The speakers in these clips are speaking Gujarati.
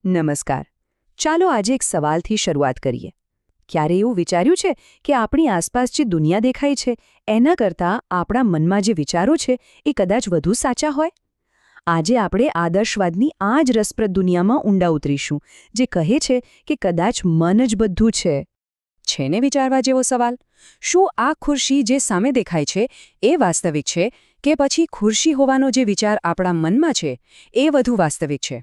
નમસ્કાર. ચાલો આજે એક સવાલથી શરૂઆત કરીએ. ક્યારે એવું વિચાર્યું છે કે આપણી આસપાસ જે દુનિયા દેખાય છે એના કરતાં આપણા મનમાં જે વિચારો છે એ કદાચ વધુ સાચા હોય? આજે આપણે આદર્શવાદની આ જ રસપ્રદ દુનિયામાં ઊંડા ઉતરીશું, જે કહે છે કે કદાચ મન જ બધું છે. છે ને વિચારવા જેવો સવાલ? શું આ ખુરશી જે સામે દેખાય છે એ વાસ્તવિક છે કે પછી ખુરશી હોવાનો જે વિચાર આપણા મનમાં છે એ વધુ વાસ્તવિક છે?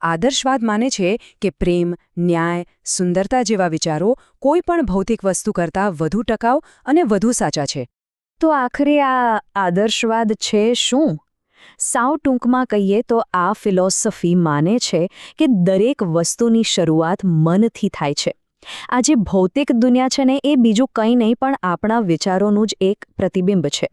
આદર્શવાદ માને છે કે પ્રેમ, ન્યાય, સુંદરતા જેવા વિચારો કોઈ પણ ભૌતિક વસ્તુ કરતાં વધુ ટકાઉ અને વધુ સાચા છે. તો આખરે આ આદર્શવાદ છે શું? સાવ ટૂંકમાં કહીએ તો આ ફિલોસોફી માને છે કે દરેક વસ્તુની શરૂઆત મનથી થાય છે. આ જે ભૌતિક દુનિયા છે ને એ બીજું કંઈ નહીં પણ આપણા વિચારોનું જ એક પ્રતિબિંબ છે.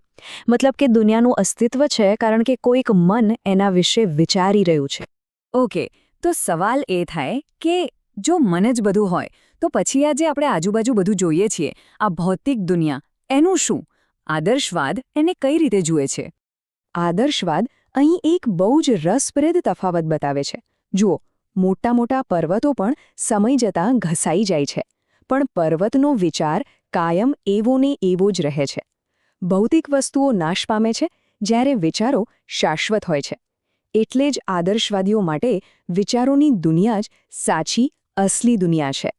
મતલબ કે દુનિયાનું અસ્તિત્વ છે કારણ કે કોઈક મન એના વિશે વિચારી રહ્યું છે. ઓકે, તો સવાલ એ થાય કે જો મન જ બધું હોય તો પછી આ જે આપણે આજુબાજુ બધું જોઈએ છીએ, આ ભૌતિક દુનિયા, એનું શું? આદર્શવાદ એને કઈ રીતે જુએ છે? આદર્શવાદ અહીં એક બહુ જ રસપ્રદ તફાવત બતાવે છે. જુઓ, મોટા મોટા પર્વતો પણ સમય જતાં ઘસાઈ જાય છે, પણ પર્વતનો વિચાર કાયમ એવો ને એવો જ રહે છે. ભૌતિક વસ્તુઓ નાશ પામે છે, જ્યારે વિચારો શાશ્વત હોય છે. એટલે જ આદર્શવાદીઓ માટે વિચારોની દુનિયા જ સાચી, અસલી દુનિયા છે.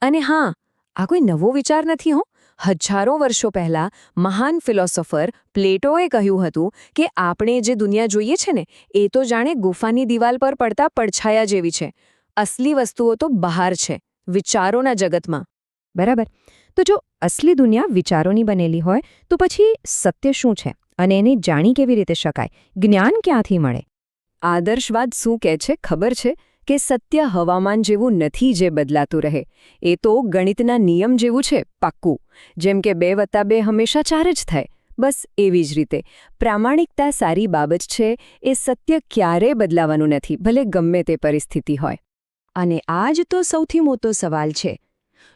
અને હા, આ કોઈ નવો વિચાર નથી હો. હજારો વર્ષો પહેલાં મહાન ફિલોસોફર પ્લેટોએ કહ્યું હતું કે આપણે જે દુનિયા જોઈએ છે ને એ તો જાણે ગુફાની દિવાલ પર પડતા પડછાયા જેવી છે. અસલી વસ્તુઓ તો બહાર છે, વિચારોના જગતમાં. બરાબર. તો જો અસલી દુનિયા વિચારોની બનેલી હોય તો પછી સત્ય શું છે અને એને જાણી કેવી રીતે શકાય? જ્ઞાન ક્યાંથી મળે? આદર્શવાદ શું કહે છે ખબર છે? કે સત્ય હવામાન જેવું નથી જે બદલાતું રહે. એ તો ગણિતના નિયમ જેવું છે, પાક્કું. જેમ કે 2+2 હંમેશા 4 જ થાય. બસ એવી જ રીતે પ્રામાણિકતા સારી બાબત છે. એ સત્ય ક્યારેય બદલાવાનું નથી, ભલે ગમે તે પરિસ્થિતિ હોય. અને આ જ તો સૌથી મોટો સવાલ છે.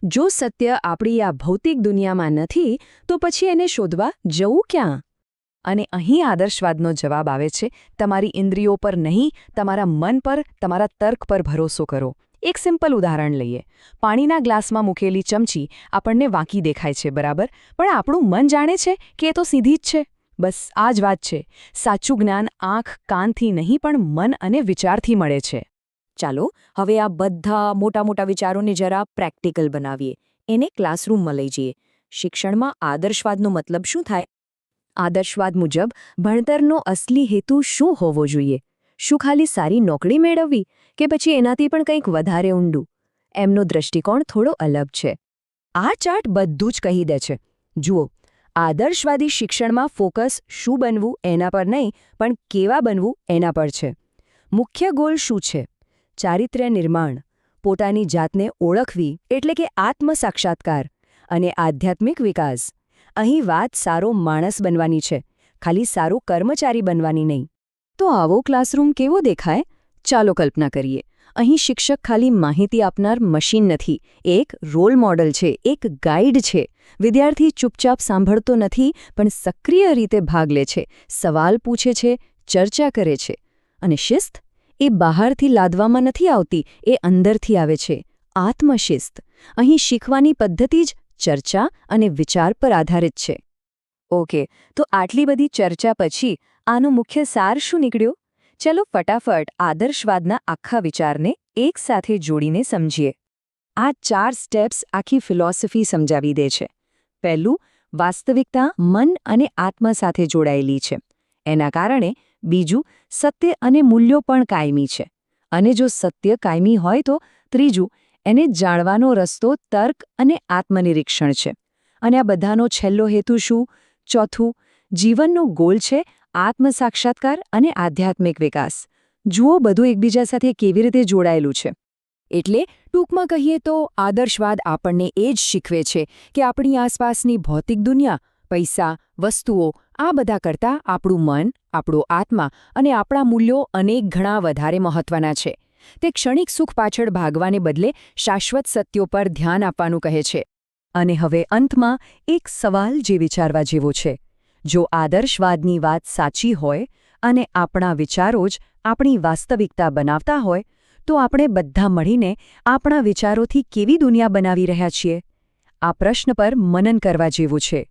જો સત્ય આપણી આ ભૌતિક દુનિયામાં નથી તો પછી એને શોધવા જવું ક્યાં? અને અહીં આદર્શવાદનો જવાબ આવે છે, તમારી ઇન્દ્રિયો પર નહીં, તમારા મન પર, તમારા તર્ક પર ભરોસો કરો. એક સિમ્પલ ઉદાહરણ લઈએ. પાણીના ગ્લાસમાં મૂકેલી ચમચી આપણને વાંકી દેખાય છે, બરાબર? પણ આપણું મન જાણે છે કે એ તો સીધી જ છે. બસ આ જ વાત છે. સાચું જ્ઞાન આંખ, કાનથી નહીં પણ મન અને વિચારથી મળે છે. ચાલો હવે આ બધા મોટા મોટા વિચારોને જરા પ્રેક્ટિકલ બનાવીએ. એને ક્લાસરૂમમાં લઈ જઈએ. શિક્ષણમાં આદર્શવાદનો મતલબ શું થાય? આદર્શવાદ મુજબ ભણતરનો અસલી હેતુ શું હોવો જોઈએ? શું ખાલી સારી નોકરી મેળવવી કે પછી એનાથી પણ કંઈક વધારે ઊંડું? એમનો દૃષ્ટિકોણ થોડો અલગ છે. આ ચાર્ટ બધું જ કહી દે છે. જુઓ, આદર્શવાદી શિક્ષણમાં ફોકસ શું બનવું એના પર નહીં પણ કેવા બનવું એના પર છે. મુખ્ય ગોલ શું છે? ચારિત્ર્ય નિર્માણ, પોતાની જાતને ઓળખવી એટલે કે આત્મસાક્ષાત્કાર, અને આધ્યાત્મિક વિકાસ. અહીં વાત સારો માણસ બનવાની છે, ખાલી સારો કર્મચારી બનવાની નહીં. તો આવો ક્લાસરૂમ કેવો દેખાય? ચાલો કલ્પના કરીએ. અહીં શિક્ષક ખાલી માહિતી આપનાર મશીન નથી, એક રોલ મોડલ છે, એક ગાઈડ છે. વિદ્યાર્થી ચૂપચાપ સાંભળતો નથી પણ સક્રિય રીતે ભાગ લે છે, સવાલ પૂછે છે, ચર્ચા કરે છે. અને શિસ્ત? એ બહારથી લાદવામાં નથી આવતી, એ અંદરથી આવે છે. આત્મશિસ્ત. અહીં શીખવાની પદ્ધતિ જ ચર્ચા અને વિચાર પર આધારિત છે. ઓકે, તો આટલી બધી ચર્ચા પછી આનો મુખ્ય સાર શું નીકળ્યો? ચલો ફટાફટ આદર્શવાદના આખા વિચારને એકસાથે જોડીને સમજીએ. આ 4 સ્ટેપ્સ આખી ફિલોસોફી સમજાવી દે છે. પહેલું, વાસ્તવિકતા મન અને આત્મા સાથે જોડાયેલી છે. એના કારણે બીજું, સત્ય અને મૂલ્યો પણ કાયમી છે. અને જો સત્ય કાયમી હોય તો ત્રીજું, એને જાણવાનો રસ્તો તર્ક અને આત્મનિરીક્ષણ છે. અને આ બધાનો છેલ્લો હેતુ શું? ચોથું, જીવનનો ગોલ છે આત્મસાક્ષાત્કાર અને આધ્યાત્મિક વિકાસ. જુઓ, બધું એકબીજા સાથે કેવી રીતે જોડાયેલું છે. એટલે ટૂંકમાં કહીએ તો આદર્શવાદ આપણને એ જ શીખવે છે કે આપણી આસપાસની ભૌતિક દુનિયા, પૈસા, વસ્તુઓ, આ બધા કરતાં આપણું મન, આપણો આત્મા અને આપણા મૂલ્યો અનેક ગણા વધારે મહત્વના છે. તે ક્ષણિક સુખ પાછળ ભાગવાને બદલે શાશ્વત સત્યો પર ધ્યાન આપવાનું કહે છે. અને હવે અંતમાં એક સવાલ જે વિચારવા જેવો છે. જો આદર્શવાદની વાત સાચી હોય અને આપણા વિચારો જ આપણી વાસ્તવિકતા બનાવતા હોય તો આપણે બધા મળીને આપણા વિચારોથી કેવી દુનિયા બનાવી રહ્યા છીએ? આ પ્રશ્ન પર મનન કરવા જેવું છે.